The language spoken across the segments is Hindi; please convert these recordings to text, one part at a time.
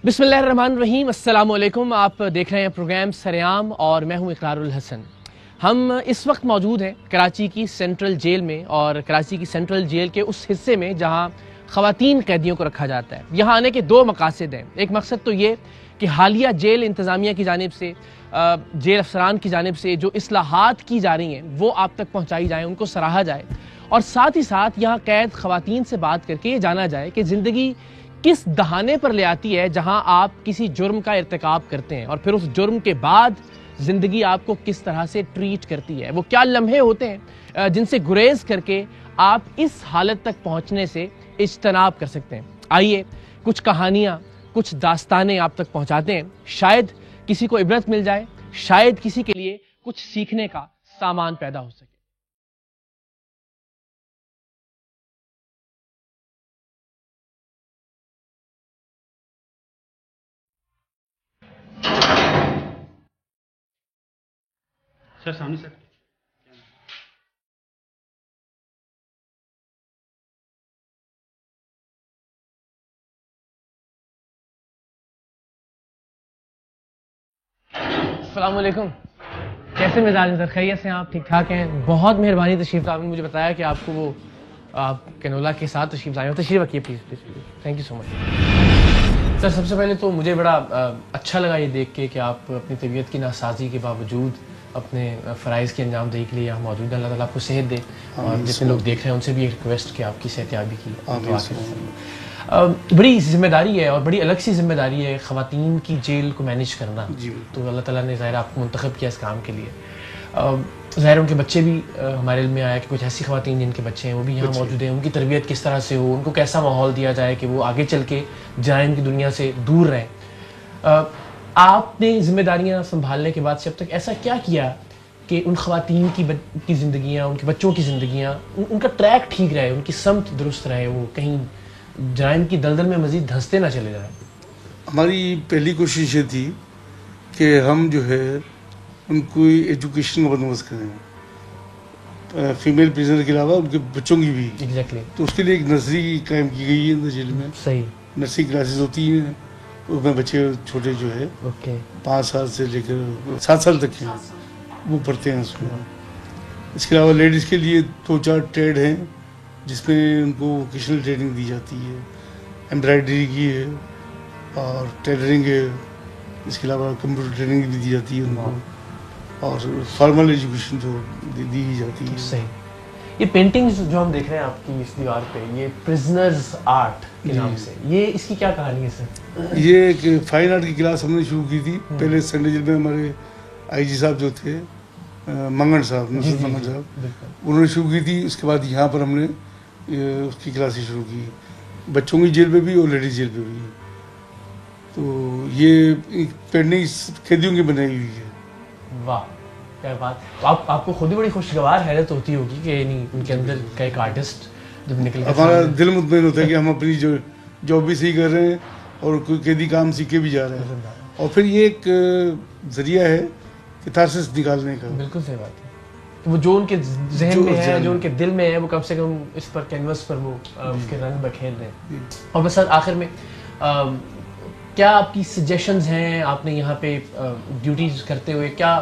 बिस्मिल्लाहिर्रहमानिर्रहीम, अस्सलाम वालेकुम। आप देख रहे हैं प्रोग्राम सरेआम और मैं हूं इकरारुल हसन। हम इस वक्त मौजूद हैं कराची की सेंट्रल जेल में और कराची की सेंट्रल जेल के उस हिस्से में जहां ख़वातीन कैदियों को रखा जाता है। यहाँ आने के दो मकासद हैं। एक मकसद तो ये कि हालिया जेल इंतज़ामिया की जानिब से, जेल अफसरान की जानिब से जो इस्लाहात की जा रही हैं वो आप तक पहुँचाई जाएँ, उनको सराहा जाए, और साथ ही साथ यहाँ कैद ख़वातीन से बात करके ये जाना जाए कि ज़िंदगी किस दहाने पर ले आती है जहां आप किसी जुर्म का इर्तिकाब करते हैं और फिर उस जुर्म के बाद ज़िंदगी आपको किस तरह से ट्रीट करती है। वो क्या लम्हे होते हैं जिनसे गुरेज करके आप इस हालत तक पहुंचने से इज्तनाब कर सकते हैं। आइए कुछ कहानियां, कुछ दास्तानें आप तक पहुंचाते हैं। शायद किसी को इबरत मिल जाए, शायद किसी के लिए कुछ सीखने का सामान पैदा हो सके। सर सामने सर। अस्सलाम वालेकुम, कैसे मिजाज हैं सर? खैरियत से आप? ठीक ठाक हैं? बहुत मेहरबानी तशरीफ़। आपने मुझे बताया कि आपको वो आप कैनोला के साथ तशरीफ़ लाए हो। तशरीफ़ रखिए please please. Thank you so much sir. सबसे पहले तो मुझे बड़ा अच्छा लगा ये देख के कि आप अपनी तबीयत की नासाजी के बावजूद अपने फ़राइज़ के अंजाम दही के लिए यहाँ मौजूद हैं। अल्लाह ताला आपको सेहत दे, और जितने लोग देख रहे हैं उनसे भी एक रिक्वेस्ट कि आपकी सेहतयाबी की बड़ी जिम्मेदारी है और बड़ी अलग सी जिम्मेदारी है ख़वातीन की जेल को मैनेज करना। तो अल्लाह ताला ने ज़ाहिर आपको मुंतखब किया इस काम के लिए। ज़ाहिर उनके बच्चे भी हमारे इल्म में आया कि कुछ ऐसी ख़वातीन जिनके बच्चे हैं वो भी यहाँ मौजूद हैं। उनकी तरबियत किस तरह से हो, उनको कैसा माहौल दिया जाए कि वो आगे चल के जराइम की दुनिया से दूर रहें। आपने जिम्मेदारियां संभालने के बाद से अब तक ऐसा क्या किया कि उन ख़वातीन की ज़िंदगियाँ, उनके बच्चों की ज़िंदगियाँ, उनका ट्रैक ठीक रहे, उनकी समत दुरुस्त रहे, वो कहीं जराइम की दलदल में मज़ीद धंसते ना चले जाएं? हमारी पहली कोशिश ये थी कि हम जो है उनको एजुकेशन का बंदोबस्त करें, फीमेल प्रिजनर के अलावा उनके बच्चों की भी। एग्जैक्टली। तो उसके लिए एक नर्सरी कायम की गई है जेल में। सही। नर्सरी क्लासेस होती हैं, उसमें बच्चे छोटे जो है 5 साल से लेकर 7 साल तक के वो पढ़ते हैं उसमें। इसके अलावा लेडीज़ के लिए 2-4 ट्रेड हैं जिसमें उनको वोकेशनल ट्रेनिंग दी जाती है। एम्ब्रॉयडरी की है और टेलरिंग है। इसके अलावा कंप्यूटर ट्रेनिंग भी दी जाती है उनको, और फॉर्मल एजुकेशन जो दी जाती है। सही। ये पेंटिंग्स जो हम देख रहे हैं आपकी इस दीवार पे, ये प्रिजनर्स आर्ट के नाम से, ये इसकी क्या कहानी है सर? ये एक फाइन आर्ट की क्लास हमने शुरू की थी। पहले संडे जेल में हमारे आईजी साहब जो थे, मंगन साहब, नसरुल मंगन साहब, उन्होंने शुरू की थी। उसके बाद यहाँ पर हमने उसकी क्लासेस शुरू की, बच्चों की जेल में भी और लेडीज जेल में भी। तो ये पेंटिंग कैदियों की बनाई हुई है। वाह, क्या बात। आपको खुद ही बड़ी खुशगवार हैरत होती होगी कि नहीं उनके अंदर का एक आर्टिस्ट जब निकल के हमारा दिल मुतमईन होता है कि हम अपनी जो जॉब भी सही कर रहे हैं और कोई कैदी काम सीख के भी जा रहे हैं, और फिर ये एक जरिया है कैथारसिस निकालने का। बिल्कुल सही बात है। तो वो जो उनके जहन में है, जो उनके दिल में है, वो कम से कम इस पर कैनवस पर वो उसके रंग बखेर दें। और बस आखिर में क्या आपकी सजेशंस हैं? आपने यहाँ पे ड्यूटीज करते हुए क्या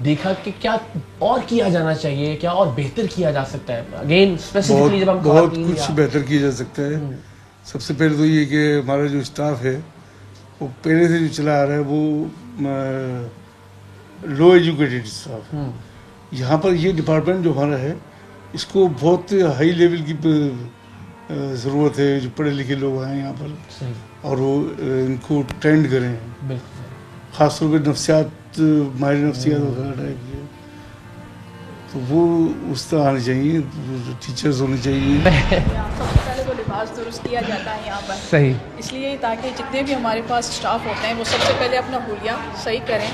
देखा कि क्या और किया जाना चाहिए, क्या और बेहतर किया जा सकता है? अगेन स्पेसिफिकली जब हम बहुत कुछ बेहतर किया जा सकता है। सबसे पहले तो ये कि हमारा जो स्टाफ है वो पहले से जो चला आ रहा है वो लो एजुकेटेड स्टाफ। यहाँ पर ये डिपार्टमेंट जो हमारा है इसको बहुत हाई लेवल की ज़रूरत है, जो पढ़े लिखे लोग आए यहाँ पर और वो इनको ट्रेंड करें। ख़ासतौर पर नफ्सियात, माहिर नफ्सियात वगैरह टाइप के, तो वो उस तरह आने चाहिए, टीचर्स होने चाहिए। सबसे पहले तो लिबास दुरुस्त किया जाता है यहाँ पर। सही। इसलिए ताकि जितने भी हमारे पास स्टाफ होते हैं वो सबसे पहले अपना हुलिया सही करें।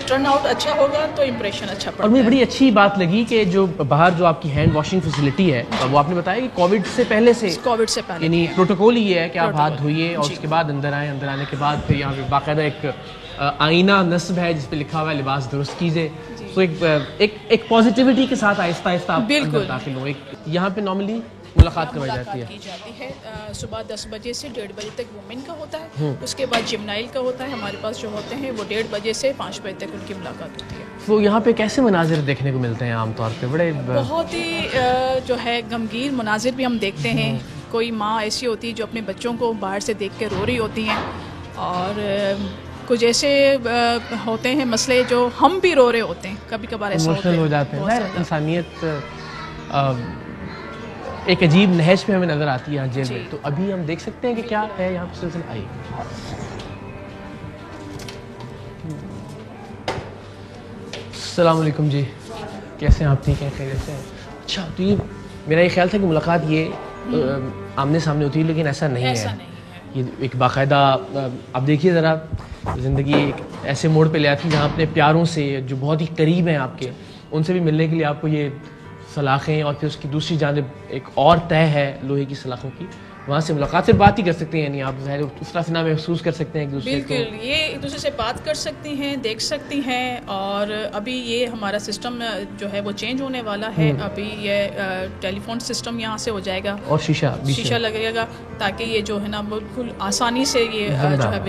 टर्न आउट अच्छा होगा तो इम्प्रेशन अच्छा पड़ता है। और मुझे बड़ी अच्छी बात लगी कि जो बाहर जो आपकी हैंड वॉशिंग फैसिलिटी है, वो आपने बताया कि कोविड से पहले यानी प्रोटोकॉल ही है कि आप हाथ धोइए और उसके बाद अंदर आए। अंदर आने के बाद फिर यहाँ पे बाकायदा एक आईना नस्ब है जिस पे लिखा हुआ है लिबास दुरुस्त कीजिए। तो एक पॉजिटिविटी के साथ आहिस्ता आहिस्ता आप अंदर दाखिल हो। एक यहाँ पे नॉर्मली मुलाकात करवाई जाती है? की जाती है। सुबह 10 बजे से 1:30 बजे तक वुमेन का होता है, उसके बाद जिमनाइल का होता है। हमारे पास जो होते हैं वो 1:30 बजे से 5 बजे तक उनकी मुलाकात होती है। तो यहाँ पे कैसे मनाजिर देखने को मिलते हैं आमतौर पे? बड़े बहुत ही जो है गमगीन मनाजिर भी हम देखते हैं। कोई माँ ऐसी होती है जो अपने बच्चों को बाहर से देख के रो रही होती हैं, और कुछ ऐसे होते हैं मसले जो हम भी रो रहे होते हैं, कभी कभार ऐसा होता है, हो जाते हैं। इंसानियत एक अजीब नहज में हमें नजर आती है यहाँ जेल में। तो अभी हम देख सकते हैं कि क्या है यहाँ पे सिलसिला। आइए। अस्सलाम वालेकुम जी, कैसे हैं आप? ठीक हैं, खैरियत से हैं? अच्छा, तो ये मेरा ये ख्याल था कि मुलाकात ये आमने सामने होती है, लेकिन ऐसा नहीं है। ये एक बाकायदा आप देखिए ज़रा, ज़िंदगी एक ऐसे मोड़ पे ले आती है जहाँ अपने प्यारों से जो बहुत ही करीब हैं आपके, उनसे भी मिलने के लिए आपको ये सलाखें, और फिर उसकी दूसरी जानिब एक और तय है लोहे की सलाखों की, वहाँ से मुलाकात से बात ही कर सकते हैं, यानी आप उस तरह से ना महसूस कर सकते हैं एक दूसरे को। बिल्कुल, ये एक दूसरे से बात कर सकती हैं, देख सकती हैं। और अभी ये हमारा सिस्टम जो है वो चेंज होने वाला है। अभी ये टेलीफोन सिस्टम यहाँ से हो जाएगा, और शीशा लगेगा, ताकि ये जो है ना बिल्कुल आसानी से ये जो है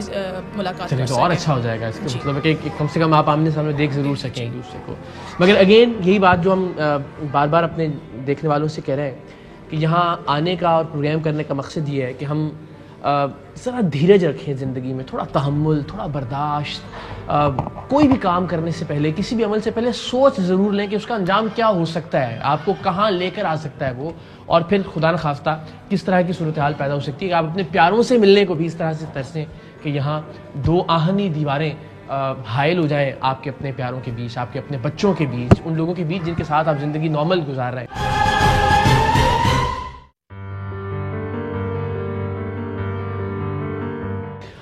मुलाकात कर सकें। तो और अच्छा हो जाएगा, इसका मतलब है कि कम से कम आप आमने सामने देख ज़रूर सकें एक दूसरे को। मगर अगेन यही बात जो हम बार बार अपने देखने वालों से कह रहे हैं कि यहाँ आने का और प्रोग्राम करने का मकसद ये है कि हम ज़रा धीरज रखें ज़िंदगी में, थोड़ा तहम्मुल, थोड़ा बर्दाश्त। कोई भी काम करने से पहले, किसी भी अमल से पहले सोच ज़रूर लें कि उसका अंजाम क्या हो सकता है, आपको कहाँ लेकर आ सकता है वो, और फिर खुदा न खास्ता किस तरह की सूरत हाल पैदा हो सकती है कि आप अपने प्यारों से मिलने को भी इस तरह से तरसें कि यहाँ दो आहनी दीवारें हायल हो जाएं आपके अपने प्यारों के बीच, आपके अपने बच्चों के बीच, उन लोगों के बीच जिनके साथ आप ज़िंदगी नॉर्मल गुजार रहे हैं।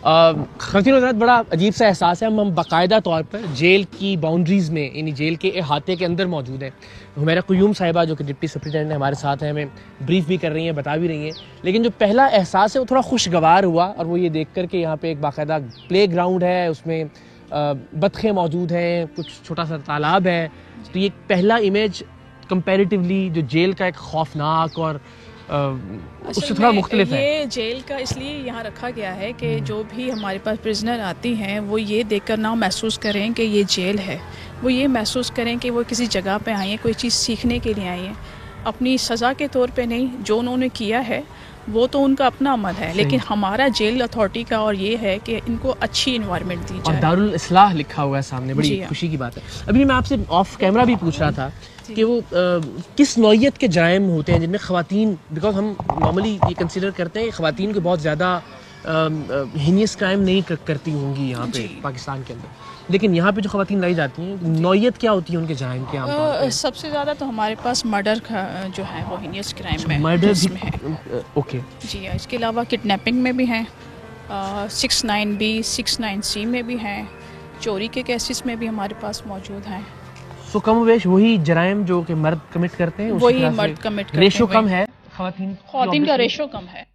ख़वातीन हज़रात, बड़ा अजीब सा एहसास है। हम बाकायदा तौर पर जेल की बाउंड्रीज़ में, यानी जेल के अहाते के अंदर मौजूद हैं। हुमैरा क़य्यूम साहिबा जो कि डिप्टी सुपरिटेंडेंट है हमारे साथ हैं, हमें ब्रीफ भी कर रही हैं, बता भी रही हैं। लेकिन जो पहला एहसास है वो थोड़ा खुशगवार हुआ, और वो ये देख कर के यहाँ पे एक बाकायदा प्ले ग्राउंड है, उसमें बतखें मौजूद हैं, कुछ छोटा सा तालाब है। तो ये पहला इमेज कंपैरेटिवली जो जेल का एक खौफनाक और उससे थोड़ा मुख्तलिफ है। ये जेल का इसलिए यहाँ रखा गया है कि जो भी हमारे पास प्रिजनर आती हैं वो ये देखकर ना महसूस करें कि ये जेल है, वो ये महसूस करें कि वो किसी जगह पे आई हैं, कोई चीज़ सीखने के लिए आई हैं, अपनी सज़ा के तौर पे नहीं। जो उन्होंने किया है वो तो उनका अपना अमल है, लेकिन हमारा जेल अथॉरिटी का और ये है कि इनको अच्छी इन्वायरमेंट दी जाए। और दारुल इस्लाह लिखा हुआ है सामने, बड़ी खुशी की बात है। अभी मैं आपसे ऑफ कैमरा भी पूछ रहा था कि वो किस नौइयत के जराइम होते हैं जिनमें ख़वातीन, बिकॉज हम नॉर्मली ये कंसिडर करते हैं कि ख़वातीन को बहुत ज़्यादा हीनियस क्राइम नहीं करती होंगी यहाँ पे पाकिस्तान के अंदर, लेकिन यहाँ पे जो ख़वातीन लाई जाती हैं, नौइयत क्या होती है उनके जराइम के? आमतौर सबसे ज़्यादा तो हमारे पास मर्डर का जो है वो हीनियस क्राइम में, मर्डर भी है। ओके जी। इसके अलावा किडनैपिंग में भी हैं, 69B 69C में भी हैं, चोरी के केसेस में भी हमारे पास मौजूद हैं। सो कमोवेश वही जराइम जो कि मर्द कमिट करते हैं, वही मर्द कमिट करते हैं। रेशो कम है, ख़वातीन का रेशो कम है।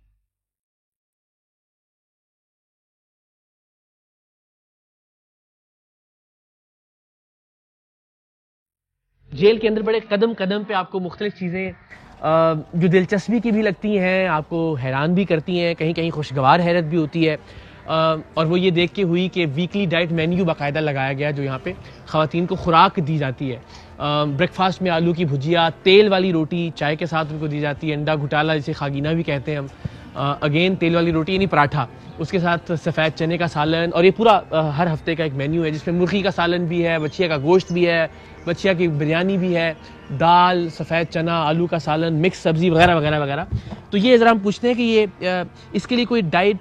जेल के अंदर बड़े कदम कदम पे आपको मुख्तलिफ चीज़ें जो दिलचस्पी की भी लगती हैं, आपको हैरान भी करती हैं, कहीं कहीं खुशगवार हैरत भी होती है। और वो ये देख के हुई कि वीकली डाइट मेन्यू बाकायदा लगाया गया जो यहाँ पे ख़वातीन को खुराक दी जाती है। ब्रेकफास्ट में आलू की भुजिया, तेल वाली रोटी चाय के साथ उनको दी जाती है, अंडा घुटाला जिसे खागीना भी कहते हैं हम, अगेन तेल वाली रोटी यानी पराठा, उसके साथ सफ़ेद चने का सालन, और ये पूरा हर हफ्ते का एक मेन्यू है जिसमें मुर्गी का सालन भी है, बछिया का गोश्त भी है, बछिया की बिरयानी भी है, दाल, सफ़ेद चना, आलू का सालन, मिक्स सब्ज़ी वगैरह वगैरह वगैरह। तो ये ज़रा हम पूछते हैं कि ये इसके लिए कोई डाइट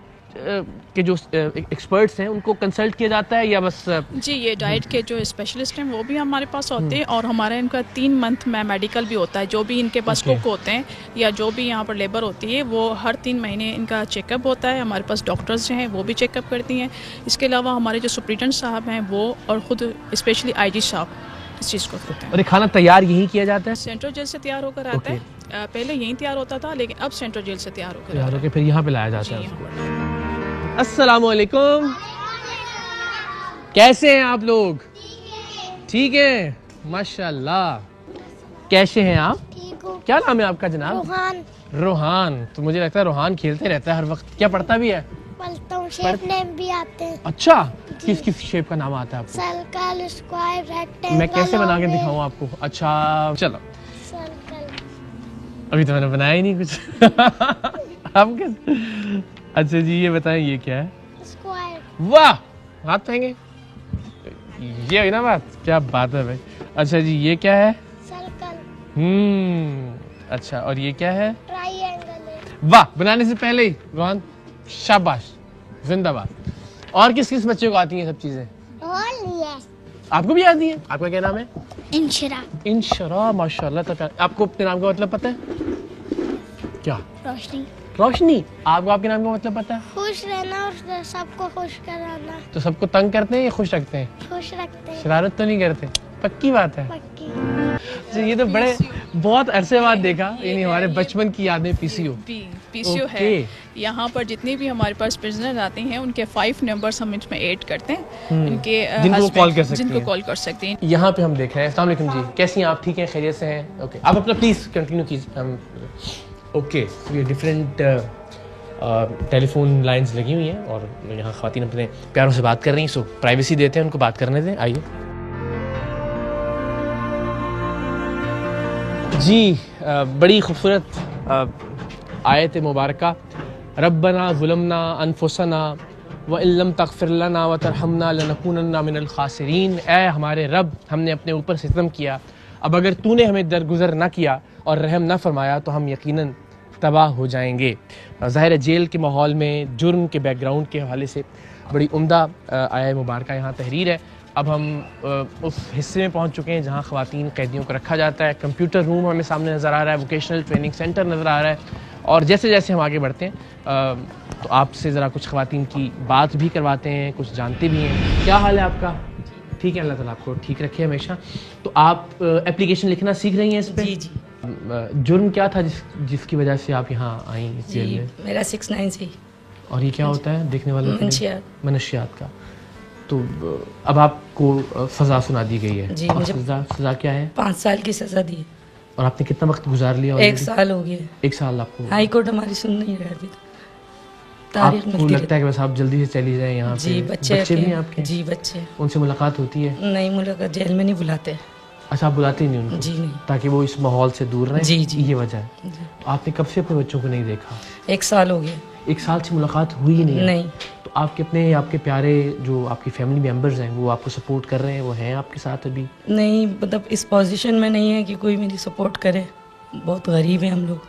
के जो एक्सपर्ट्स हैं उनको कंसल्ट किया जाता है या बस? जी, ये डाइट के जो स्पेशलिस्ट हैं वो भी हमारे पास होते हैं, और हमारा इनका 3 मंथ में मेडिकल भी होता है। जो भी इनके पास कुक होते हैं या जो भी यहाँ पर लेबर होती है वो हर 3 महीने इनका चेकअप होता है। हमारे पास डॉक्टर्स जो हैं वो भी चेकअप करती हैं। इसके अलावा हमारे जो सुपरिटेंडेंट साहब हैं वो, और ख़ुद स्पेशली IG साहब इस चीज़ को करते हैं। और खाना तैयार यहीं किया जाता है? सेंट्रल जेल से तैयार होकर आता है। पहले यहीं तैयार होता था, लेकिन अब सेंट्रल जेल से तैयार होकर फिर यहाँ पे लाया जाता है। अस्सलाम वालेकुम, कैसे हैं आप लोग? ठीक है, माशाल्लाह। कैसे हैं आप? ठीक हूँ। क्या नाम है आपका जनाब? रोहान। रोहान, तो मुझे लगता है रोहान खेलते रहता है हर वक्त। क्या पढ़ता भी है? पढ़ता हूँ, शेप नेम भी आते हैं। अच्छा, किस किस शेप का नाम आता है आपको? Circle, square, rectangle. मैं कैसे बना के दिखाऊं आपको? अच्छा चलो, सर्कल। अभी तो मैंने बनाया ही नहीं कुछ। आप कैसे? अच्छा जी, ये बताएं ये क्या है? स्क्वायर। वाह, हाथ फेंगे, ये हुई ना बात। क्या बात है भाई। अच्छा जी, ये क्या है? सर्कल। अच्छा, और ये क्या है? ट्राइंगल है। वाह, बनाने से पहले ही रोहन, शाबाश, जिंदाबाद। और किस किस बच्चे को आती हैं सब चीजें? और ये आपको भी आती है? आपका क्या नाम है? इंशरा। इंशरा, माशाल्लाह। तक आपको अपने नाम का मतलब पता है? क्या? रोशनी। रोशनी। आपको आपके नाम का मतलब पता है? खुश रहना और सबको खुश कराना। तो सबको तंग करते हैं या खुश रखते हैं? खुश रखते हैं। शरारत तो नहीं करते? पक्की बात है। पक्की। तो ये तो बड़े बहुत अरसे बाद देखा, यानी हमारे बचपन की यादें। पीसीओ पीसीओ है। यहाँ पर जितने भी हमारे पास प्रिजनर आते हैं उनके 5 नंबर्स हम इसमें ऐड करते हैं। उनके जिनको husband- कॉल कर सकते जिनको हैं। कॉल कर सकते हैं। यहाँ पे हम देख रहे हैं। अस्सलाम वालेकुम जी, कैसी हैं आप? ठीक हैं, खैरियत से हैं? ओके, आप अपना प्लीज़ कंटिन्यू कीजिए। ओके, ये डिफरेंट टेलीफोन लाइंस लगी हुई हैं और यहाँ ख़वातीन अपने प्यारों से बात कर रही हैं। सो प्राइवेसी देते हैं उनको, बात करने दें। आइए जी। बड़ी खूबसूरत आयत मुबारका, रब्बना ज़ुलमना अनफुसना व इल्लम तग़फ़िर लना व तरहमना लनकूनन्ना मिनल ख़ासिरीन। ऐ हमारे रब, हमने अपने ऊपर सितम किया, अब अगर तूने हमें दरगुजर न किया और रहम न फरमाया तो हम यकीनन तबाह हो जाएंगे। ज़ाहिर है जेल के माहौल में जुर्म के बैकग्राउंड के हवाले से बड़ी उम्दा आया मुबारका यहाँ तहरीर है। अब हम उस हिस्से में पहुँच चुके हैं जहाँ ख़वातीन कैदियों को रखा जाता है। कंप्यूटर रूम हमें सामने नज़र आ रहा है, वोकेशनल ट्रेनिंग सेंटर नज़र आ रहा है। और जैसे जैसे हम आगे बढ़ते हैं तो आपसे ज़रा कुछ ख़वातीन की बात भी करवाते हैं, कुछ जानते भी हैं। क्या हाल है आपका? ठीक है, अल्लाह ताला आपको ठीक रखे हमेशा। तो आप एप्लीकेशन लिखना सीख रही हैं इस पर? जी जी। जुर्म क्या था जिसकी वजह से आप यहाँ आई इस जेल जी में? मेरा 6-9 से। और ये क्या होता है देखने वालों के लिए? मनशियात। मनशियात का। तो अब आपको सज़ा सुना दी गई है। जी, अब मुझे सज़ा क्या है? 5 साल की सजा दी है। और आपने कितना वक्त गुजार लिया? 1 साल हो गया। 1 साल आपको? हाई कोर्ट हमारी सुन नहीं रहा अभी तो। तारीख आपको मिलती लगता है कि बस आप जल्दी से चली जाएं यहाँ जी। पे? बच्चे भी हैं आपके? जी बच्चे। उनसे मुलाकात होती है? नहीं, मुलाकात जेल में नहीं बुलाते। अच्छा, आप बुलाते ही नहीं उनको? जी नहीं। ताकि वो इस माहौल से दूर रहें? जी, जी। ये वजह है। तो आपने कब से अपने बच्चों को नहीं देखा? 1 साल हो गया। 1 साल से मुलाकात हुई ही नहीं है? नहीं। तो आपके प्यारे जो आपकी फैमिली मेम्बर्स हैं वो आपको सपोर्ट कर रहे हैं? वो हैं आपके साथ अभी? नहीं, मतलब इस पोजीशन में नहीं है कि कोई मेरी सपोर्ट करे। बहुत गरीब हैं हम लोग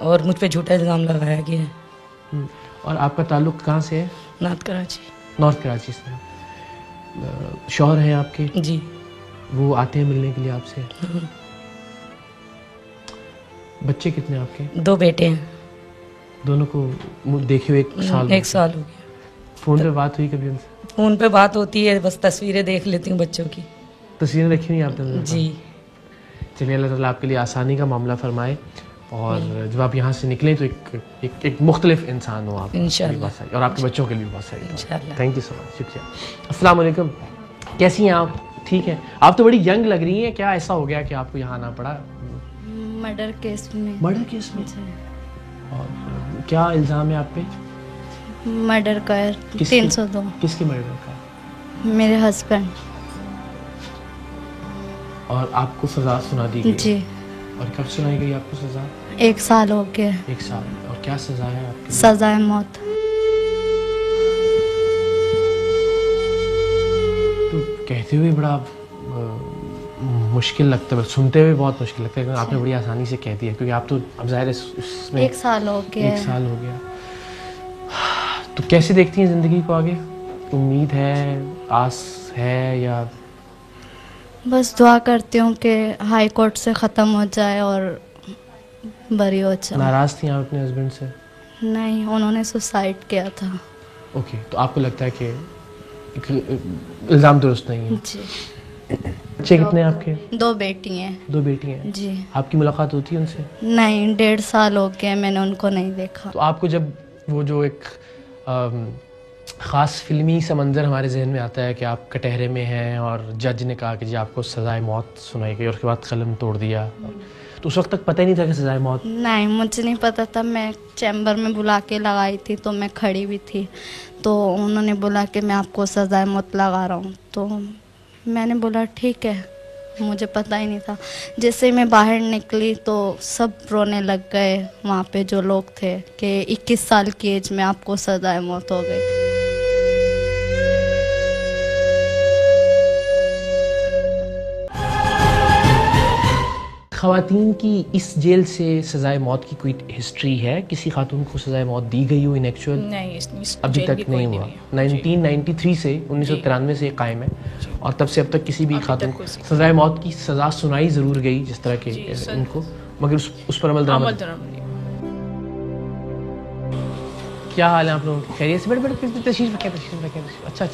और मुझ पे झूठा इल्ज़ाम लगाया गया है। और आपका ताल्लुक कहाँ से है? नॉर्थ कराची। नॉर्थ कराची से। शौहर हैं आपके? जी। वो आते हैं मिलने के लिए आपसे? बच्चे कितने आपके? 2 बेटे हैं। दोनों को देखे हुए 1 साल? 1 साल हो गया। फ़ोन पे बात हुई कभी उनसे? फ़ोन पे बात होती है, बस तस्वीरें देख लेती हूँ बच्चों की। तस्वीरें रखी हुई आपने? जी। चलिए, अल्लाह ताला आपके लिए आसानी का मामला फरमाए और जब आप यहाँ से निकलें तो एक मुख्तलिफ इंसान हो आप इंशाल्लाह। और आपके बच्चों के लिए भी बहुत सारी। इंशाल्लाह। थैंक यू सो मच, शुक्रिया। अस्सलाम वालेकुम, कैसी हैं आप? ठीक है। आप तो बड़ी यंग लग रही हैं, क्या ऐसा हो गया कि आपको यहाँ आना पड़ा? मर्डर केस में। मर्डर केस में? और क्या इल्ज़ाम है आप पे? मर्डर का 302। किसके मर्डर का? मेरे हस्बैंड। और आपको सज़ा सुना दी गई? जी। और कब सुनाई गई आपको सज़ा? 1 साल हो गया। 1 साल। और क्या सज़ा है आपकी? सजा है मौत। तो कहते हुए बड़ा मुश्किल लगता है, सुनते हुए बहुत मुश्किल लगता है, लेकिन आपने बड़ी आसानी से कह दिया क्योंकि आप तो अब ज़ाहिर है उसमें 1 साल हो गया। 1 साल हो गया। तो कैसे देखती हैं ज़िंदगी को आगे? उम्मीद है, आस है, या बस दुआ करती हूँ कि हाई कोर्ट से ख़त्म हो जाए और बरी हो जाए। नाराज़ थी आप अपने हस्बैंड से? नहीं, उन्होंने सुसाइड किया था। ओके, तो आपको लगता है कि इल्ज़ाम दुरुस्त नहीं है? जी। बच्चे कितने हैं आपके? 2 बेटी हैं। 2 बेटी हैं? जी। आपकी मुलाकात होती है उनसे? नहीं, 1.5 साल हो गया, मैंने उनको नहीं देखा। तो आपको जब वो जो एक ख़ास फिल्मी सा मंज़र हमारे जहन में आता है कि आप कटहरे में हैं और जज ने कहा कि जी आपको सज़ाए मौत सुनाई गई और उसके बाद कलम तोड़ दिया, तो उस वक्त तक पता ही नहीं था कि सजाए मौत? नहीं, मुझे नहीं पता था। मैं चैम्बर में बुला के लगाई थी, तो मैं खड़ी भी थी, तो उन्होंने बोला कि मैं आपको सजाए मौत लगा रहा हूँ। तो मैंने बोला ठीक है, मुझे पता ही नहीं था। जैसे ही मैं बाहर निकली तो सब रोने लग गए वहाँ पे जो लोग थे कि 21 साल की एज में आपको सजाए मौत हो गई। ख़वातीन की इस जेल से सजाए मौत की कोई हिस्ट्री है? किसी खातून को सजाए मौत दी गई हो इन एक्चुअल? नहीं, इस अभी जेल तक की नहीं कोई हुआ। है। 1993 से 1993 से कायम है और तब से अब तक किसी भी अभी खातून तक को कोई सजाए मौत की सज़ा सुनाई ज़रूर गई जिस तरह के जी, सर। इनको, मगर उस पर अमल दरामद। क्या हाल है आप लोगों की? खैरियत से? बड़े तशरीफ रखें। अच्छा।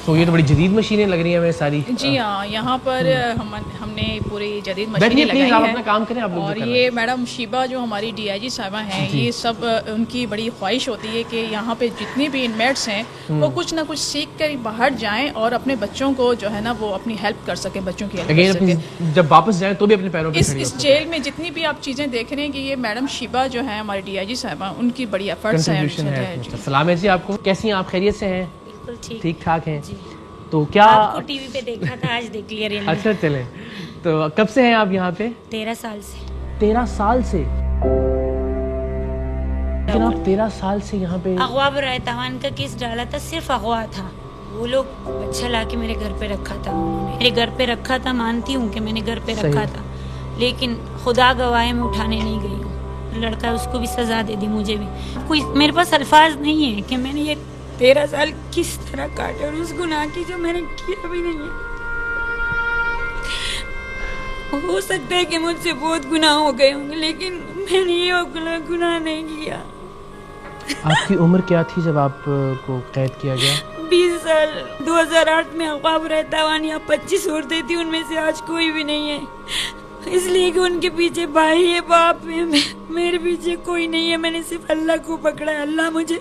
तो ये तो बड़ी जदीद मशीनें लग रही हैं हमें सारी। जी हाँ, यहाँ पर हमने पूरी जदीद बैठिए मशीनें प्लीज, आप लगाई अपना हैं। काम करें। आप लोग और जो कर ये मैडम शीबा जो हमारी DIG साहिबा हैं, ये सब उनकी बड़ी ख्वाहिश होती है कि यहाँ पे जितनी भी इनमेट्स हैं वो कुछ ना कुछ सीख कर बाहर जाएं और अपने बच्चों को जो है ना वो अपनी हेल्प कर सकें, बच्चों की हेल्प कर अगेन सकें। जब वापस जाएं तो भी अपने पैरों पे खड़ी हो इस सकें। जेल में जितनी भी आप चीज़ें देख रहे हैं कि ये मैडम शीबा जो है हमारी DIG साहिबा, उनकी बड़ी एफर्ट्स हैं। कंट्रीब्यूशन है। सलाम है जी आपको, कैसी हैं आप? खैरियत से हैं? बिल्कुल ठीक ठाक हैं। जी। तो क्या आपको टीवी पे देखा था, आज देख लिया रियली। अच्छा चले, तो कब से हैं आप यहाँ पे? 13 साल से। 13 साल से? लेकिन आप 13 साल से यहाँ पे? अगवा बराए तवान का केस डाला था, सिर्फ अगवा था। वो लोग बच्चा लाके मेरे घर पे रखा था, उन्होंने मेरे घर पे रखा था। मानती हूँ कि मैंने घर पे रखा था, लेकिन खुदा गवाह मैं उठाने नहीं गई हूँ। लड़का उसको भी सजा दे दी, मुझे भी। कोई मेरे पास अल्फाज नहीं है कि मैंने ये 13 साल किस तरह काटे, और उस गुनाह की जो मैंने किया भी नहीं है। हो सकता है कि मुझसे बहुत गुनाह हो गए होंगे, लेकिन मैंने ये गुनाह नहीं किया। आपकी उम्र क्या थी जब आप को कैद किया गया? 20 साल। 2008 में अक़वाब रहतावान यहाँ 25 औरतें थी, उनमें से आज कोई भी नहीं है, इसलिए कि उनके पीछे भाई है, बाप है, मेरे पीछे कोई नहीं है। मैंने सिर्फ अल्लाह को पकड़ा है। अल्लाह मुझे,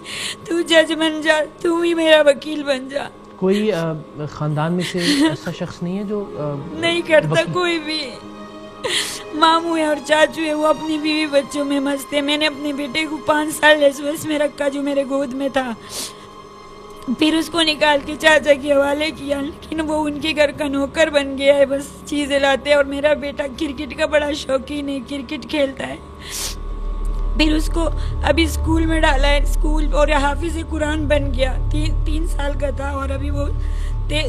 तू जज बन जा, तू ही मेरा वकील बन जा। कोई खानदान में से ऐसा शख्स नहीं है जो नहीं करता कोई भी। मामू है और चाचू है, वो अपनी बीवी बच्चों में मस्त है। मैंने अपने बेटे को 5 साल एसओएस में रखा जो मेरे गोद में था, फिर उसको निकाल के चाचा के हवाले किया, लेकिन वो उनके घर का नौकर बन गया है, बस चीजें लाते हैं। और मेरा बेटा क्रिकेट का बड़ा शौकीन है, क्रिकेट खेलता है। फिर उसको अभी स्कूल में डाला है, स्कूल, और हाफिज कुरान बन गया। 3 साल का था और अभी वो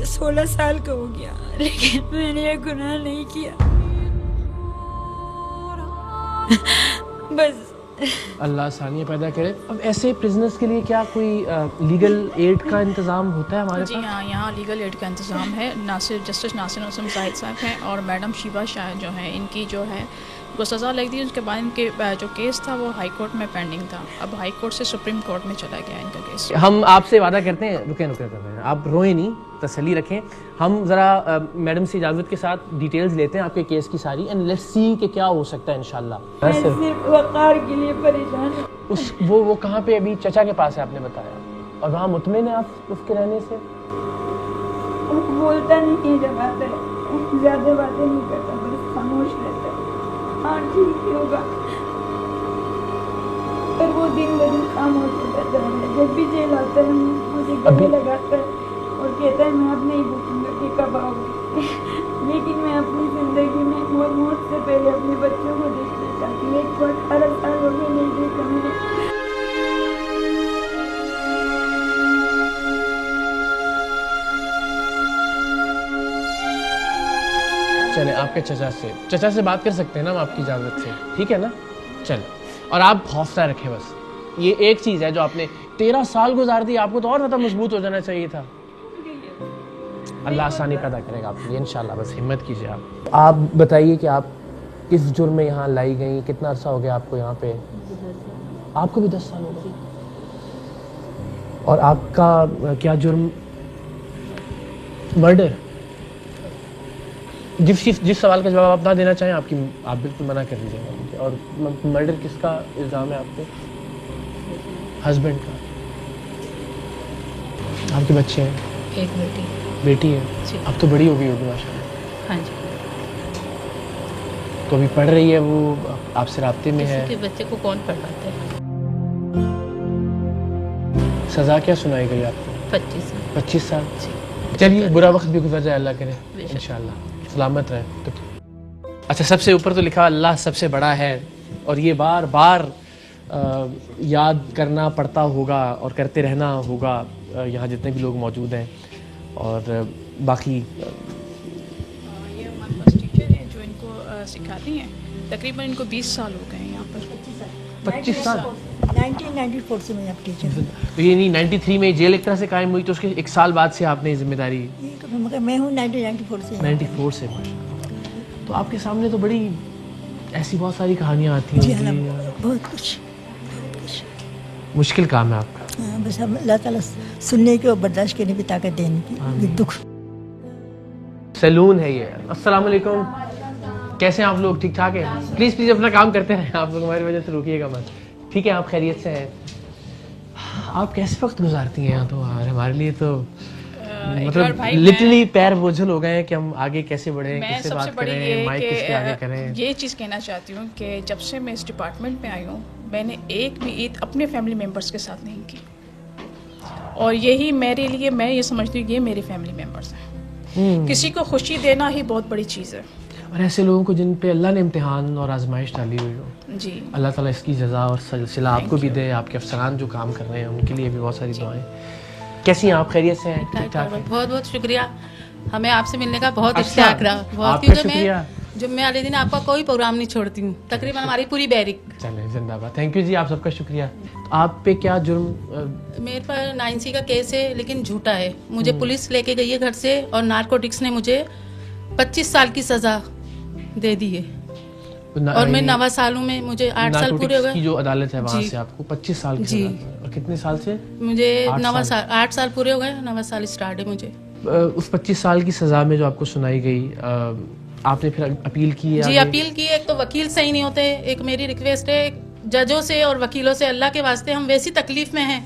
16 साल का हो गया, लेकिन मैंने ये गुनाह नहीं किया। बस अल्लाह आसानियाँ पैदा करे। अब ऐसे प्रिजनर्स के लिए क्या कोई लीगल एड का इंतज़ाम होता है हमारे पास? जी हाँ, यहाँ लीगल एड का इंतज़ाम है। जस्टिस नासिर हुसैन जाहिद साहब हैं और मैडम शीबा शाह जो हैं, इनकी जो है वो सज़ा लग दी। उसके बाद इनके जो केस था वो हाई कोर्ट में पेंडिंग था, अब हाई कोर्ट से सुप्रीम कोर्ट में चला गया इनका केस। हम आपसे वादा करते हैं, रुकें, आप रोएं नहीं, तसल्ली रखें। हम ज़रा मैडम से इजाज़त के साथ डिटेल्स लेते हैं आपके केस की सारी, एंड लेट्स सी कि क्या हो सकता है इंशाल्लाह। मैं सिर्फ वक़ार के लिए परेशान हूँ। वो कहाँ पे? अभी चचा के पास है आपने बताया, और वहाँ मुतमिन है आप उसके रहने से? बोलता नहीं है, जब आता है ज़्यादा बातें नहीं करता, बस खामोश रहता है। हाँ ठीक ही होगा, पर वो दिन ब दिन खामोश रहता है। जब भी जेल आता है मुझे गले लगाता है और कहता है मैं अब नहीं पूछूंगा कि कब आओगे, लेकिन मैं अपनी ज़िंदगी में मौत से पहले अपने बच्चों को देखना चाहती हूँ। एक बार 18 साल हो गए नहीं देखा मैंने। चले आपके चचा से बात कर सकते हैं ना हम आपकी इजाज़त से, ठीक है ना? चल, और आप हौसला रखें बस। ये एक चीज़ है जो आपने 13 साल गुजार दी, आपको तो और ज़्यादा मजबूत हो जाना चाहिए था। अल्लाह आसानी पैदा करेगा आपके लिए इंशाल्लाह, बस हिम्मत कीजिए आप। आप बताइए कि आप किस जुर्म में यहाँ लाई गई, कितना अर्सा हो गया आपको यहाँ पे? आपको भी 10 साल हो गए। और आपका क्या जुर्म? मर्डर। जिस सवाल का जवाब आप ना देना चाहें आप बिल्कुल मना कर दीजिएगा। और मर्डर किसका इल्ज़ाम है आप पे? हस्बैंड का। आपके बच्चे हैं? एक बेटी है। अब तो बड़ी हो गई होगी माशाल्लाह। हाँ जी। तो अभी पढ़ रही है वो, आपसे राब्ते में है? किसी के बच्चे को कौन पढ़ाते हैं। सज़ा क्या सुनाई गई आपको? 25 साल। चलिए, बुरा वक्त भी गुजर जाए, अल्लाह करे इंशाल्लाह सलामत रहे। तो अच्छा, सबसे ऊपर तो लिखा अल्लाह सबसे बड़ा है, और ये बार बार याद करना पड़ता होगा और करते रहना होगा यहाँ जितने भी लोग मौजूद हैं। और बाकी ये हमारे पास टीचर हैं जो इनको सिखाती हैं, तकरीबन इनको 20 साल हो गए हैं यहाँ पर। 25 साल 1994 से मैं अब टीचर हूँ। तो ये नहीं 93 में जेल एक तरह से कायम हुई, तो उसके 1 साल बाद से आपने जिम्मेदारी? मैं हूँ 1994 से। 94 से। तो आपके सामने तो बड़ी ऐसी बहुत सारी कहानियाँ आती हैं। बहुत कुछ मुश्किल काम है आपका। बस हम अल्लाह ताला सुनने की और बर्दाश्त करने की ताकत देने की। दुख सैलून है ये। अस्सलाम वालेकुम, कैसे हैं आप लोग? ठीक ठाक है? प्लीज़ प्लीज़ अपना काम करते रहें, आप लोग हमारी वजह से रुकिएगा मत। ठीक है, आप खैरियत से हैं? आप कैसे वक्त गुजारती हैं यहाँ? तो हमारे लिए तो मतलब लिटरली पैर बोझल हो गए हैं कि हम आगे कैसे बढ़ें, किससे बात करें, माइक किसके आगे करें। ये चीज़ कहना चाहती हूँ कि जब से मैं इस डिपार्टमेंट में आई हूँ, मैंने एक भी ईद अपने फैमिली मेम्बर्स के साथ नहीं की, और यही मेरे लिए, मैं ये समझती हूँ ये मेरे फैमिली मेम्बर्स हैं। किसी को खुशी देना ही बहुत बड़ी चीज़ है। और ऐसे लोगों को जिन पे अल्लाह ने इम्तिहान और आजमाइश डाली हुई हो, जी, अल्लाह ताला इसकी जज़ा और सिलसिला आपको भी दे, आपके अफसरान जो काम कर रहे हैं उनके लिए भी बहुत सारी दुआएं। कैसी हैं आप? खैरियत से हैं? ठीक ठाक? बहुत बहुत शुक्रिया, हमें आपसे मिलने का बहुत अच्छा, इश्तियाक रहा। बहुत, क्योंकि मैं जुम्मे वाले दिन आपका कोई प्रोग्राम नहीं छोड़ती हूँ, तकरीबन हमारी पूरी बैरिक। चलें, जिंदाबाद। थैंक यू जी, आप सबका शुक्रिया। आप पे क्या जुर्म? मेरे पर 9C का केस है, लेकिन झूठा है। मुझे पुलिस लेके गई है घर से, और नारकोटिक्स ने मुझे 25 साल की सजा दे दी है। और मैं 9 सालों में, मुझे 8 साल पूरे हो गए। जो अदालत है वहाँ से आपको 25 साल की सजा। और कितने साल से? मुझे 8 साल पूरे हो गए, 9वां साल स्टार्ट है मुझे। उस 25 साल की सजा में जो आपको सुनाई गई, आपने फिर अपील की है? जी, अपील की। एक तो वकील सही नहीं होते, एक मेरी रिक्वेस्ट है जजों से और वकीलों से, अल्लाह के वास्ते हम वैसी तकलीफ में हैं,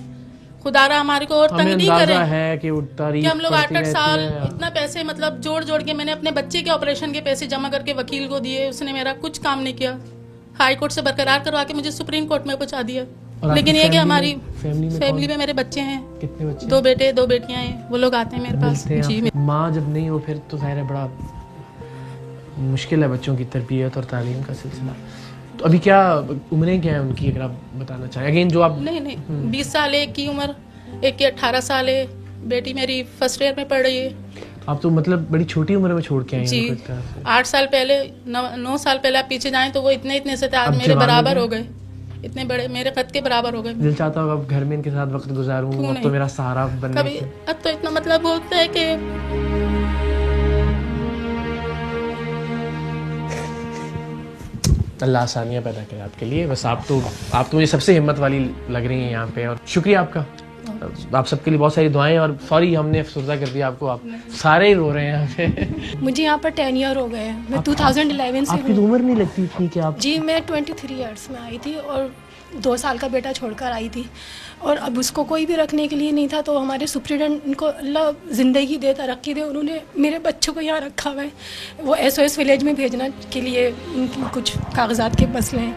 खुदारा हमारे को और तंग नहीं करे है कि हम लोग 8-8 साल इतना पैसे मतलब जोड़ जोड़ के, मैंने अपने बच्चे के ऑपरेशन के पैसे जमा करके वकील को दिए, उसने मेरा कुछ काम नहीं किया। हाई कोर्ट से बरकरार करवा के मुझे सुप्रीम कोर्ट में पहुंचा दिया। लेकिन ये कि हमारी फैमिली में मेरे बच्चे हैं। कितने बच्चे? 2 बेटे 2 बेटियां हैं। वो लोग आते हैं मेरे पास। जी, माँ जब नहीं हो फिर तो ज़ाहिर है बड़ा मुश्किल है बच्चों की तरबियत और तालीम का सिलसिला। तो अभी क्या उम्रें क्या है उनकी, अगर आप बताना चाहें? अगेन जो आप नहीं 20 साल है, एक की उम्र, एक की 18 साल है। बेटी मेरी फर्स्ट ईयर में पढ़ रही है। आप तो मतलब बड़ी छोटी उम्र में छोड़ के आए हैं। जी, 8 साल पहले 9 साल पहले आप पीछे जाएं तो वो इतने से थे, आज मेरे बराबर हो गए, इतने बड़े मेरे कद के बराबर हो गए। दिल चाहता होगा अब घर में इनके साथ वक्त गुजारूं, अब तो मेरा सहारा बनने कभी अब तो इतना मतलब होता है कि अल्लाह आसानियाँ पैदा करे आपके लिए। बस आप तो मुझे सबसे हिम्मत वाली लग रही हैं यहाँ पे, और शुक्रिया आपका। आप सबके लिए बहुत सारी दुआएं। और सॉरी हमने अफसरदा कर दिया आपको, आप सारे ही रो रहे हैं यहाँ पे। मुझे यहाँ पर 10 ईयर हो गए हैं। मैं 2011 से आपकी उम्र नहीं लगती थी कि आप? जी, मैं 23 ईयर्स में आई थी और 2 साल का बेटा छोड़कर आई थी, और अब उसको कोई भी रखने के लिए नहीं था। तो हमारे सुप्रीडेंट, इनको अल्लाह ज़िंदगी दे, तरक्की दे, उन्होंने मेरे बच्चों को यहाँ रखा हुआ है। वो SOS विलेज में भेजना के लिए उनकी कुछ कागजात के मसले हैं।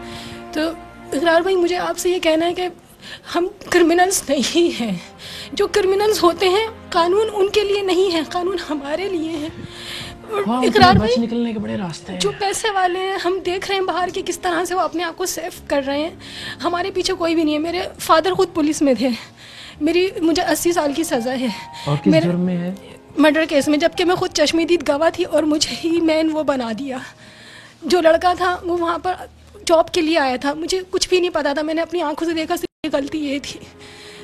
तो इकरार भाई, मुझे आपसे ये कहना है कि हम क्रिमिनल्स नहीं हैं। जो क्रिमिनल्स होते हैं, कानून उनके लिए नहीं है, कानून हमारे लिए है। और इकरार भाई, निकलने के बड़े रास्ते हैं। जो पैसे वाले हैं, हम देख रहे हैं बाहर के किस तरह से वो अपने आप को सेफ कर रहे हैं। हमारे पीछे कोई भी नहीं है। मेरे फादर खुद पुलिस में थे। मुझे 80 साल की सज़ा है। और किस जुर्म में है? मर्डर केस में, जबकि मैं खुद चश्मदीद गवाह थी, और मुझे ही मैन वो बना दिया। जो लड़का था वो वहाँ पर जॉब के लिए आया था, मुझे कुछ भी नहीं पता था। मैंने अपनी आंखों से देखा, सिर्फ गलती ये थी।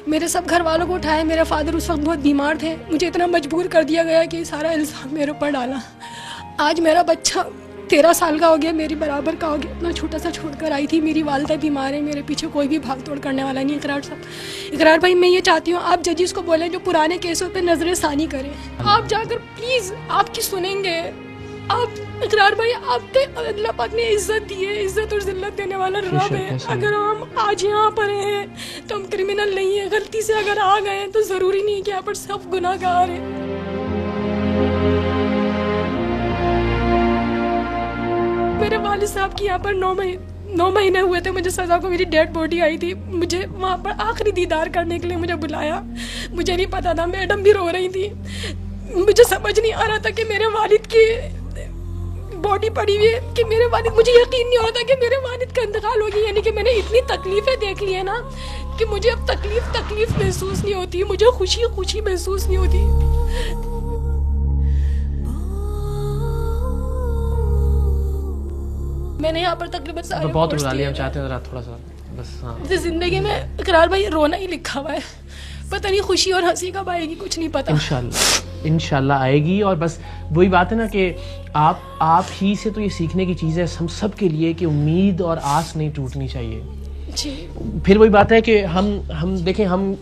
मेरे सब घर वालों को उठाया। मेरे फादर उस वक्त बहुत बीमार थे। मुझे इतना मजबूर कर दिया गया कि सारा इल्ज़ाम मेरे ऊपर डाला। आज मेरा बच्चा 13 साल का हो गया, मेरी बराबर का हो गया। इतना छोटा सा छोड़कर आई थी। मेरी वालिदा बीमार है, मेरे पीछे कोई भी भाग तोड़ करने वाला नहीं। इकरार साहब, इकरार भाई, मैं ये चाहती हूँ आप जजिस को बोलें जो पुराने केसों पे नजर सानी करें। आप जाकर प्लीज़, आपकी सुनेंगे। आप इकरार भाई, आपके अल्लाह पाक ने इज्जत दी है, इज्जत और जिल्लत देने वाला रब है। अगर हम आज यहाँ पर हैं तो हम क्रिमिनल नहीं है। गलती से अगर आ गए तो ज़रूरी नहीं कि यहाँ पर सब गुनाहगार हैं। मेरे वालिद साहब की यहाँ पर 9 महीने हुए थे मुझे सज़ा को, मेरी डेड बॉडी आई थी, मुझे वहाँ पर आखिरी दीदार करने के लिए मुझे बुलाया। मुझे नहीं पता था, मैडम भी रो रही थी, मुझे समझ नहीं आ रहा था कि मेरे वालिद की बॉडी पड़ी हुई है, कि मेरे वालिद, मुझे यकीन नहीं हो रहा था कि मेरे वालिद का इंतकाल हो गया। यानी कि मैंने इतनी तकलीफ़ें देख ली है ना कि मुझे अब तकलीफ महसूस नहीं होती, मुझे खुशी महसूस नहीं होती। मैंने यहाँ पर तकरीबन सारे तो बहुत रुला लिया, हम चाहते हैं जरा थोड़ा सा बस। हाँ, जिंदगी में इकरार भाई रोना ही लिखा हुआ है, पता नहीं खुशी और हंसी कब आएगी कुछ नहीं पता। इंशाल्लाह आएगी। और बस वही बात है ना कि आप ही से तो ये सीखने की चीज़ है हम सब के लिए कि उम्मीद और आस नहीं टूटनी चाहिए जी। फिर वही बात है कि हम देखें, हम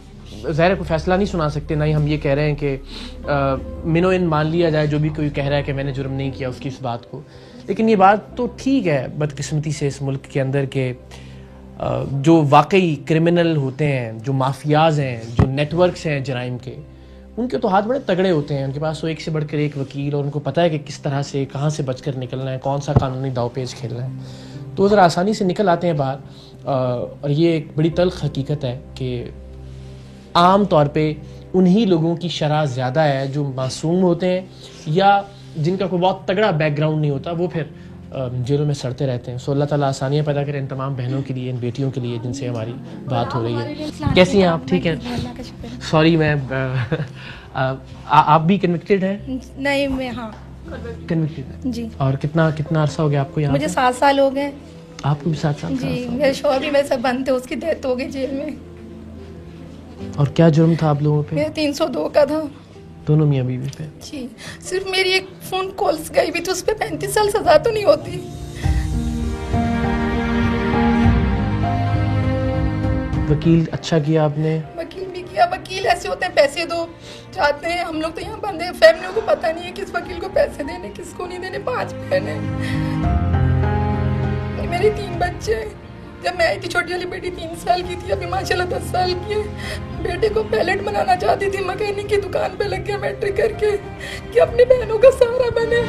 ज़ाहिर कोई फैसला नहीं सुना सकते, ना ही हम ये कह रहे हैं कि मिनोइन मान लिया जाए जो भी कोई कह रहा है कि मैंने जुर्म नहीं किया उसकी इस बात को। लेकिन ये बात तो ठीक है बदकिस्मती से इस मुल्क के अंदर के जो वाकई क्रिमिनल होते हैं, जो माफियाज हैं, जो नेटवर्क्स हैं जराइम के, उनके तो हाथ बड़े तगड़े होते हैं। उनके पास तो एक से बढ़कर एक वकील, और उनको पता है कि किस तरह से कहाँ से बचकर निकलना है, कौन सा कानूनी दावपेच खेलना है, तो ज़रा आसानी से निकल आते हैं बाहर। और ये एक बड़ी तल्ख हकीकत है कि आम तौर पे उन्हीं लोगों की शरह ज़्यादा है जो मासूम होते हैं या जिनका कोई बहुत तगड़ा बैकग्राउंड नहीं होता, वो फिर जेलों में सड़ते रहते हैं। सो अल्लाह ताला आसानियाँ पैदा करें इन तमाम बहनों के लिए, इन बेटियों के लिए जिनसे हमारी बात हो रही है। कैसी हैं आप? ठीक हैं? सॉरी मैं आप भी कन्विक्टेड हैं? नहीं, मैं हाँ कन्विक्टेड जी। और कितना अरसा हो गया आपको यहाँ? मुझे 7 साल हो गए। आपको भी 7 साल? जी, मेरे शौहर भी मेरे साथ बंद थे, उसकी डेथ हो गई जेल में। और क्या जुर्म था आप लोगों पे? मेरा 302 का था। दोनों मियाँ बीवी पे? जी, सिर्फ मेरी एक फोन कॉल्स गई भी तो उस पर 35 साल सजा तो नहीं होती। वकील अच्छा किया आपने? वकील भी किया। वकील ऐसे होते हैं पैसे दो चाहते हैं, हम लोग तो यहाँ बंदे फैमिलियों को पता नहीं है किस वकील को पैसे देने किसको नहीं देने। 5 बहनें, मेरे 3 बच्चे। जब मैं आई थी छोटी वाली बेटी 3 साल की थी, अभी माशाल्लाह 10 साल की है। बेटे को पायलट बनाना चाहती थी, मैकेनिक की दुकान पे लग गया मैट्रिक करके कि अपनी बहनों का सहारा बने।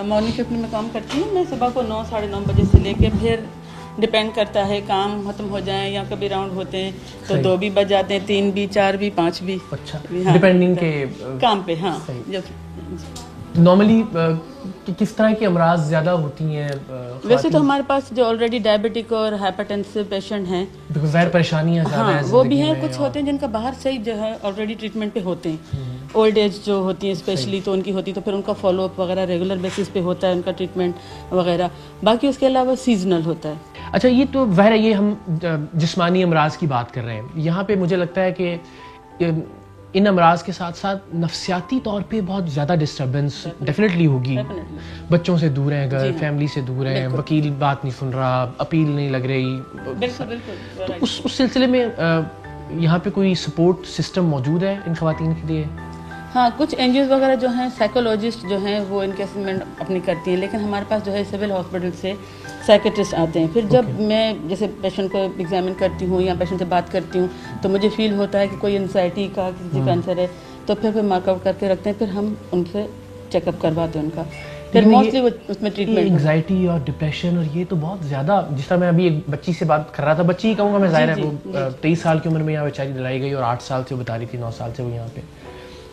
मॉर्निंग शिफ्ट में काम करती हूँ मैं। सुबह को 9 साढ़े 9 बजे से लेके फिर डिपेंड करता है काम खत्म हो जाए या कभी राउंड होते हैं तो 2 भी बज जाते हैं, 3 भी, 4 भी, 5 भी। अच्छा, हाँ, डिपेंडिंग के काम पे। हाँ, नॉर्मली किस तरह की अमराज ज़्यादा होती हैं? वैसे तो हमारे पास जो ऑलरेडी डायबिटिक और हाइपरटेंसिव पेशेंट हैं, ज़ाहिर परेशानियाँ ज़्यादा हैं, वो भी हैं। कुछ होते हैं जिनका बाहर से ही जो है ऑलरेडी ट्रीटमेंट पे होते हैं। ओल्ड एज जो होती है स्पेशली तो उनकी होती, तो फिर उनका फॉलोअप वगैरह रेगुलर बेसिस पे होता है, उनका ट्रीटमेंट वगैरह। बाकी उसके अलावा सीजनल होता है। अच्छा, ये तो ज़ाहिर है, ये हम जिस्मानी अमराज की बात कर रहे हैं। यहाँ पे मुझे लगता है कि इन अमराज के साथ साथ नफ्सियाती तौर पे बहुत ज़्यादा डिस्टर्बेंस डेफिनेटली होगी। बच्चों से दूर हैं, घर फैमिली से दूर हैं, वकील बात नहीं सुन रहा, अपील नहीं लग रही। तो उस सिलसिले में यहाँ पे कोई सपोर्ट सिस्टम मौजूद है इन ख़वातीन के लिए? हाँ, कुछ एनजीओ वगैरह जो हैं, साइकोलॉजिस्ट जो हैं वो इनके असेसमेंट अपनी करती हैं, लेकिन हमारे पास जो है सिविल हॉस्पिटल से साइकेट्रिस्ट आते हैं। फिर जब मैं जैसे पेशेंट को एग्जामिन करती हूँ या पेशेंट से बात करती हूँ तो मुझे फील होता है कि कोई एंजाइटी का किसी का आंसर है, तो फिर मार्कआउट करके रखते हैं, फिर हम उनसे चेकअप करवाते हैं उनका। फिर मोस्टली उसमें ट्रीटमेंट। एंजाइटी और डिप्रेशन और ये तो बहुत ज़्यादा, जिस तरह मैं अभी एक बच्ची से बात कर रहा था, बच्ची ही कहूँगा मैं, ज़ाहिर है वो 23 साल की उम्र में यहाँ बेचारी दिलाई गई और 8 साल से वो बता रही थी, 9 साल से वो यहाँ पे।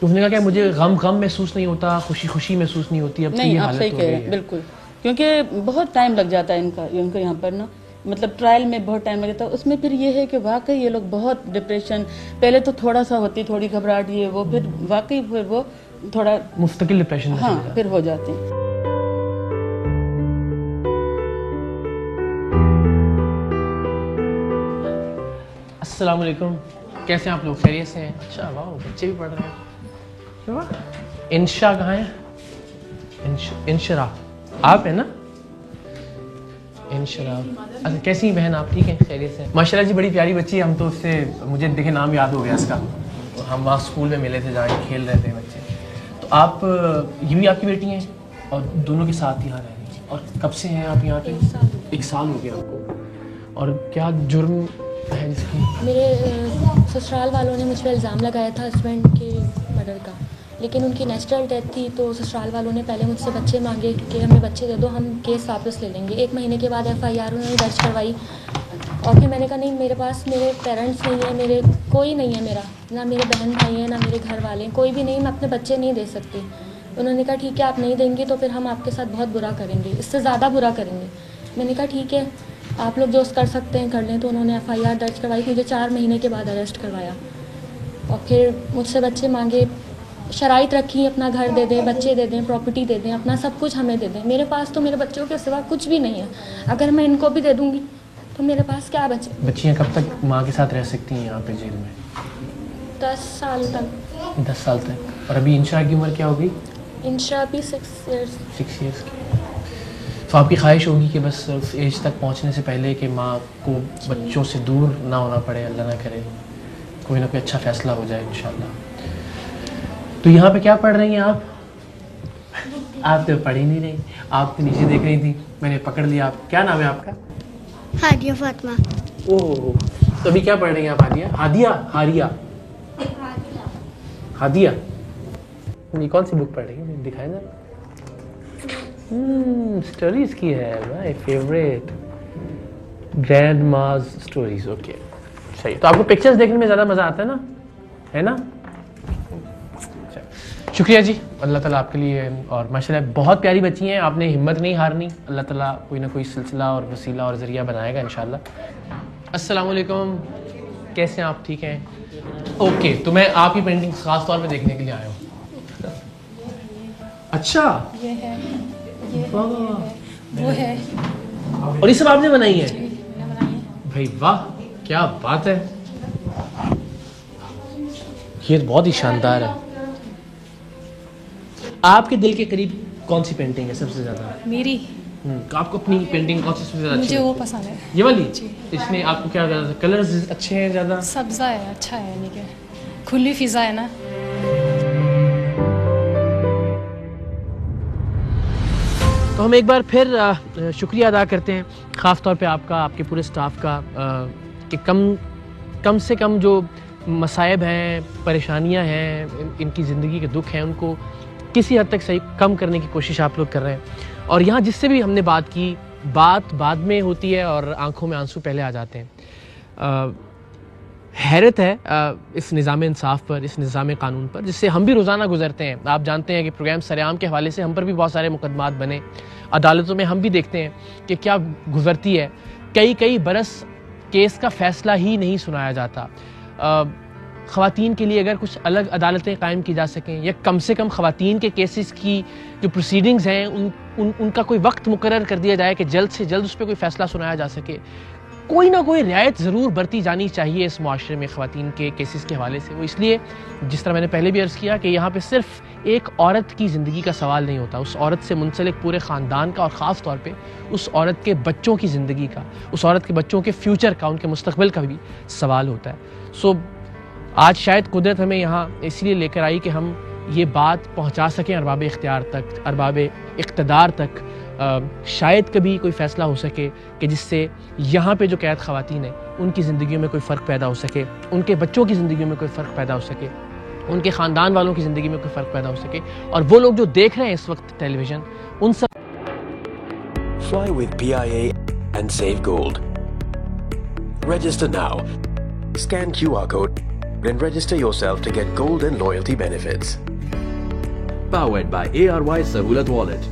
तो उसने कहा कि मुझे गम महसूस नहीं होता, खुशी महसूस नहीं होती। अब नहीं, आप सही कह रहे हैं, बिल्कुल, क्योंकि बहुत टाइम लग जाता है इनको यहाँ पर ना, मतलब ट्रायल में बहुत टाइम लग जाता है। उसमें फिर ये है कि वाकई ये लोग बहुत डिप्रेशन, पहले तो थोड़ा सा होती, थोड़ी घबराहट, ये वो, फिर वाकई फिर वो थोड़ा मुस्तकिल डिप्रेशन में हाँ फिर हो जाते हैं। अस्सलाम वालेकुम, कैसे हैं आप लोग? खैरियत से हैं? अच्छा, वाह, बच्चे भी पढ़ रहे हैं। इंशा कहाँ है? इंशरा आप है ना? इंशरा, अच्छा, कैसी बहन आप? ठीक है, खैरियत से? माशाल्लाह जी, बड़ी प्यारी बच्ची है। हम तो उससे, मुझे देखे नाम याद हो गया इसका, हम वहाँ स्कूल में मिले थे जहाँ खेल रहे थे बच्चे। तो आप, ये भी आपकी बेटी हैं और दोनों के साथ यहाँ रह रही हैं? और कब से हैं आप यहाँ पे? 1 साल हो गया आपको। और क्या जुर्म है जिसकी? मेरे ससुराल वालों ने मुझ पर इल्ज़ाम लगाया था हस्बैंड के मर्डर का, लेकिन उनकी नेचुरल डेथ थी तो ससुराल वालों ने पहले मुझसे बच्चे मांगे कि हमें बच्चे दे दो, हम केस वापस ले लेंगे। 1 महीने के बाद FIR उन्होंने दर्ज करवाई और फिर मैंने कहा नहीं, मेरे पास मेरे पेरेंट्स नहीं है, मेरे कोई नहीं है, मेरा ना मेरे बहन भाई हैं ना मेरे घर वाले हैं, कोई भी नहीं, मैं अपने बच्चे नहीं दे सकती। उन्होंने कहा ठीक है, आप नहीं देंगे तो फिर हम आपके साथ बहुत बुरा करेंगे, इससे ज़्यादा बुरा करेंगे। मैंने कहा ठीक है, आप लोग जो कर सकते हैं कर लें। तो उन्होंने FIR दर्ज करवाई, मुझे 4 महीने के बाद अरेस्ट करवाया और फिर मुझसे बच्चे मांगे, शराइत रखी, अपना घर दे दें, बच्चे दे दें, प्रॉपर्टी दे दें, अपना सब कुछ हमें दे दें। मेरे पास तो मेरे बच्चों के सिवा कुछ भी नहीं है, अगर मैं इनको भी दे दूँगी तो मेरे पास क्या बचे। बच्चियाँ कब तक माँ के साथ रह सकती हैं यहाँ पे जेल में? 10 साल तक। 10 साल तक। और अभी इंशा की उम्र क्या होगी? इंशा भी 6 ईयर्स। 6 ईयर्स की। तो आपकी ख्वाहिश होगी कि बस उस एज तक पहुँचने से पहले कि माँ को बच्चों से दूर ना होना पड़े, अल्लाह ना करे, कोई ना कोई अच्छा फ़ैसला हो जाए इंशाल्लाह। तो यहाँ पे क्या पढ़ रही हैं आप? आप तो पढ़ ही नहीं रही, आप तो नीचे देख रही थी, मैंने पकड़ लिया। आप क्या नाम है आपका? हादिया फातिमा। ओह, तो अभी क्या पढ़ रही हैं आप? हादिया? हादिया? हारिया? हादिया? ये कौन सी बुक पढ़ रही है, दिखाए ना। स्टोरीज की है, माय फेवरेट, ग्रैंड माज स्टोरीज। ओके, सही। तो आपको पिक्चर्स देखने में ज़्यादा मज़ा आता है ना, है ना? शुक्रिया जी, अल्लाह ताला आपके लिए, और माशाल्लाह बहुत प्यारी बच्ची हैं, आपने हिम्मत नहीं हारनी, अल्लाह ताला कोई ना कोई सिलसिला और वसीला और ज़रिया बनाएगा इंशाल्लाह। अस्सलाम वालेकुम, कैसे हैं आप? ठीक हैं? ओके, तो मैं आपकी पेंटिंग ख़ास तौर पे देखने के लिए आया हूँ। अच्छा, ये है, ये है, वो है, और ये सब आपने बनाई है? भाई वाह, क्या बात है, ये बहुत ही शानदार है। आपके दिल के करीब कौन सी पेंटिंग है सबसे ज्यादा? मेरी। आपको अपनी पेंटिंग कौन सी सबसे ज्यादा? मुझे वो पसंद है, ये वाली। इसमें आपको क्या ज्यादा कलर्स अच्छे हैं ज्यादा? सब्जा है, अच्छा है, यानी कि खुली फिजा है ना। तो हम एक बार फिर शुक्रिया अदा करते हैं ख़ास तौर पे आपका, आपके पूरे स्टाफ का, कि कम से कम जो मसाइब हैं, परेशानियां हैं, इनकी ज़िंदगी के दुख हैं, उनको किसी हद तक सही कम करने की कोशिश आप लोग कर रहे हैं। और यहाँ जिससे भी हमने बात की, बात बाद में होती है और आंखों में आंसू पहले आ जाते हैं। हैरत है इस निज़ाम इंसाफ पर, इस निज़ाम कानून पर, जिससे हम भी रोज़ाना गुजरते हैं। आप जानते हैं कि प्रोग्राम सरेआम के हवाले से हम पर भी बहुत सारे मुकदमात बने, अदालतों में हम भी देखते हैं कि क्या गुजरती है, कई बरस केस का फ़ैसला ही नहीं सुनाया जाता। ख़वातीन के लिए अगर कुछ अलग अदालतें कायम की जा सकें, या कम से कम ख़वातीन के केसेस की जो प्रोसीडिंग्स हैं उनका कोई वक्त मुकर्रर कर दिया जाए कि जल्द से जल्द उस पर कोई फ़ैसला सुनाया जा सके। कोई ना कोई रियायत ज़रूर बरती जानी चाहिए इस मुआशरे में ख़वातीन के केसेस के हवाले से। वो इसलिए, जिस तरह मैंने पहले भी अर्ज़ किया, कि यहाँ पे सिर्फ एक औरत की ज़िंदगी का सवाल नहीं होता, उस औरत से मुंसलिक पूरे ख़ानदान का, और ख़ास तौर पे उस औरत के बच्चों की ज़िंदगी का, उस औरत के बच्चों के फ्यूचर का, उनके मुस्तक़बिल का भी सवाल होता है। सो आज शायद कुदरत हमें यहाँ इसलिए लेकर आई कि हम ये बात पहुँचा सकें अरबाब इख्तियार तक, अरबाब इक़्तिदार तक। शायद कभी कोई फ़ैसला हो सके कि जिससे यहाँ पे जो कैद ख़वातीन हैं उनकी ज़िंदगियों में कोई फ़र्क पैदा हो सके, उनके बच्चों की ज़िंदगियों में कोई फ़र्क पैदा हो सके, उनके ख़ानदान वालों की ज़िंदगी में कोई फ़र्क पैदा हो सके, और वो लोग जो देख रहे हैं इस वक्त टेलीविज़न, उन सब। Fly with PIA and save gold. Register now. Scan QR code and register yourself to get gold and loyalty benefits. Powered by ARY Sahulat Wallet.